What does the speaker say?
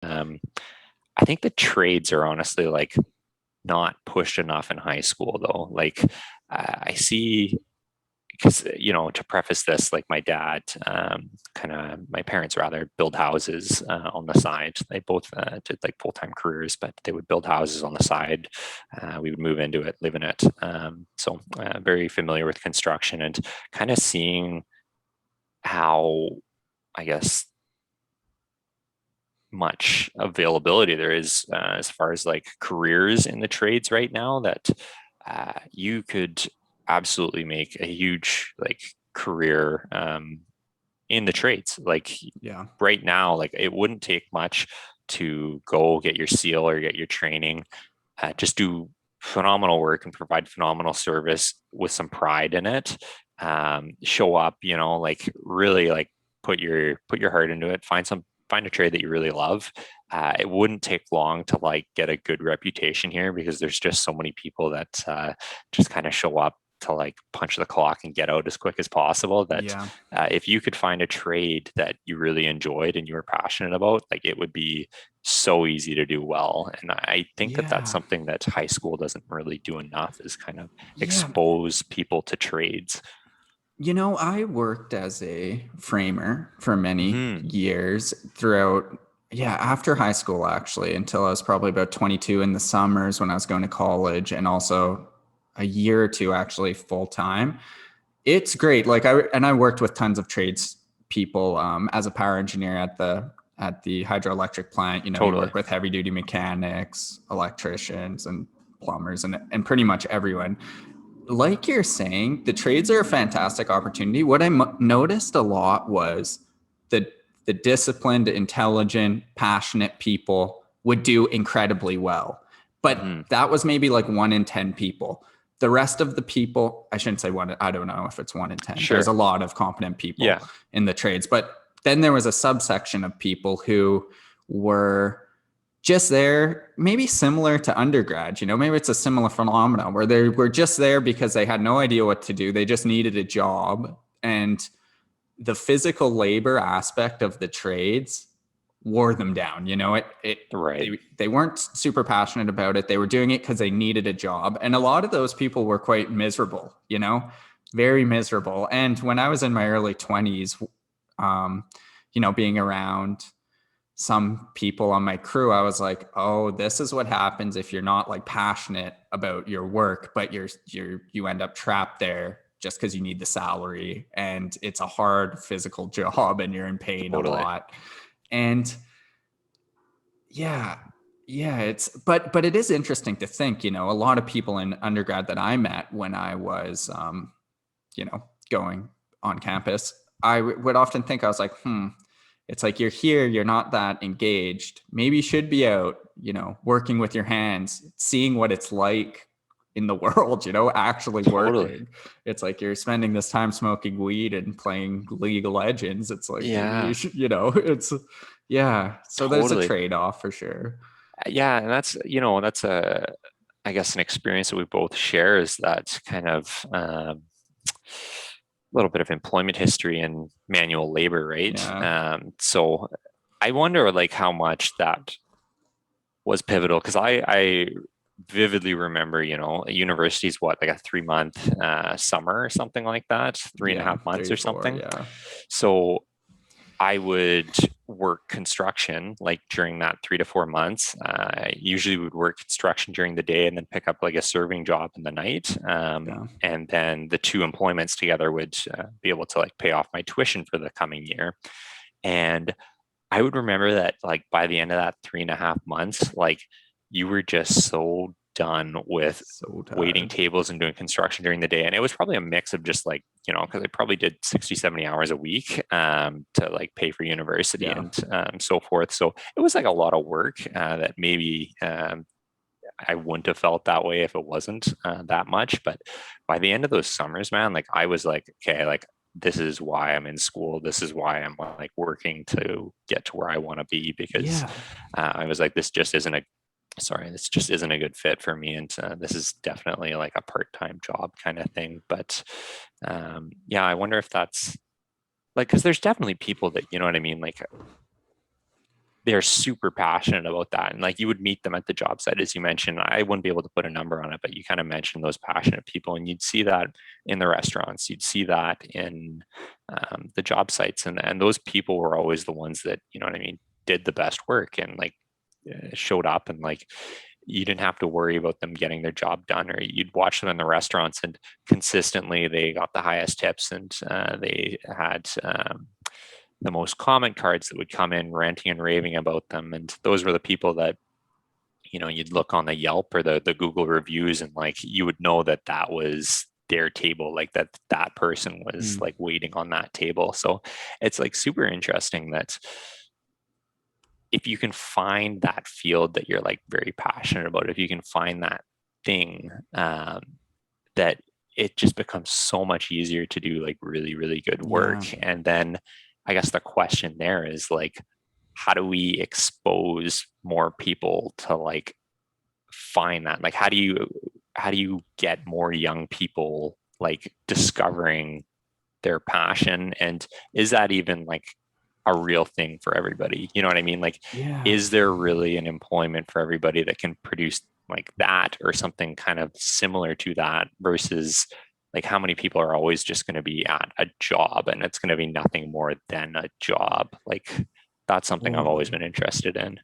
I think the trades are honestly like not pushed enough in high school though. Like I see, because to preface this, like my parents rather build houses on the side. They both did like full-time careers, but they would build houses on the side. We would move into it, live in it. So very familiar with construction and kind of seeing how, I guess, much availability there is as far as like careers in the trades right now, that you could absolutely make a huge like career in the trades. Like Yeah. right now, like it wouldn't take much to go get your seal or get your training, just do phenomenal work and provide phenomenal service with some pride in it. Show up, like really like put your heart into it. Find a trade that you really love. It wouldn't take long to like get a good reputation here, because there's just so many people that just kind of show up to like punch the clock and get out as quick as possible, that Yeah. if you could find a trade that you really enjoyed and you were passionate about, like it would be so easy to do well. And I think that that's Yeah. something that high school doesn't really do enough, is kind of Yeah. expose people to trades. I worked as a framer for many Hmm. years throughout, after high school, actually, until I was probably about 22 in the summers when I was going to college, and also a year or two actually full time. It's great. Like I worked with tons of trades people as a power engineer at the hydroelectric plant. You Totally. work with heavy duty mechanics, electricians, and plumbers, and pretty much everyone. Like you're saying, the trades are a fantastic opportunity. What I noticed a lot was that the disciplined, intelligent, passionate people would do incredibly well. Hmm. But that was maybe like 1 in 10 people. The rest of the people, I shouldn't say one, I don't know if it's 1 in 10. There's a Sure. lot of competent people Yeah. in the trades. But then there was a subsection of people who were just there, maybe similar to undergrad. Maybe it's a similar phenomenon where they were just there because they had no idea what to do. They just needed a job. And the physical labor aspect of the trades wore them down. Right. They weren't super passionate about it. They were doing it because they needed a job. And a lot of those people were quite miserable, very miserable. And when I was in my early 20s, being around some people on my crew, I was like, oh, this is what happens if you're not like passionate about your work, but you end up trapped there just because you need the salary, and it's a hard physical job and you're in pain a Totally. lot. And yeah, but it is interesting to think, a lot of people in undergrad that I met when I was going on campus, I would often think, I was like, it's like, you're here, you're not that engaged. Maybe you should be out, working with your hands, seeing what it's like in the world, actually Totally. working. It's like you're spending this time smoking weed and playing League of Legends. It's like, maybe you Yeah. should, it's, yeah. So there's a Totally. trade-off for sure. Yeah, and that's a, I guess, an experience that we both share, is that kind of a little bit of employment history and manual labor, right? Yeah. So I wonder like how much that was pivotal, because I vividly remember, university's what, like a 3 month summer or something like that, three and a Yeah. half months Three, or four. something. Yeah. So I would work construction like during that 3 to 4 months. I usually would work construction during the day and then pick up like a serving job in the night. Yeah. And then the two employments together would be able to like pay off my tuition for the coming year. And I would remember that like by the end of that 3.5 months, like you were just so done with So waiting tired. tables and doing construction during the day. And it was probably a mix of just like, because I probably did 60, 70 hours a week to like pay for university Yeah. and so forth. So it was like a lot of work that maybe I wouldn't have felt that way if it wasn't that much. But by the end of those summers, man, like I was like, okay, like this is why I'm in school. This is why I'm like working to get to where I want to be, because Yeah. I was like, this just isn't a good fit for me. And this is definitely like a part-time job kind of thing. But yeah, I wonder if that's like, because there's definitely people that, you know what I mean? Like they're super passionate about that. And like you would meet them at the job site, as you mentioned. I wouldn't be able to put a number on it, but you kind of mentioned those passionate people, and you'd see that in the restaurants, you'd see that in the job sites, and those people were always the ones that, you know what I mean, did the best work and like showed up, and like you didn't have to worry about them getting their job done, or you'd watch them in the restaurants and consistently they got the highest tips, and they had the most comment cards that would come in ranting and raving about them. And those were the people that, you know, you'd look on the Yelp or the Google reviews, and like you would know that that was their table, like that person was like waiting on that table. So it's like super interesting that if you can find that field that you're like very passionate about, if you can find that thing, that it just becomes so much easier to do like really, really good work. And then I guess the question there is like, how do we expose more people to like find that? Like, how do you get more young people like discovering their passion? And is that even like a real thing for everybody? You know what I mean? Like, is there really an employment for everybody that can produce like that or something kind of similar to that, versus like how many people are always just going to be at a job and it's going to be nothing more than a job? Like that's something I've always been interested in.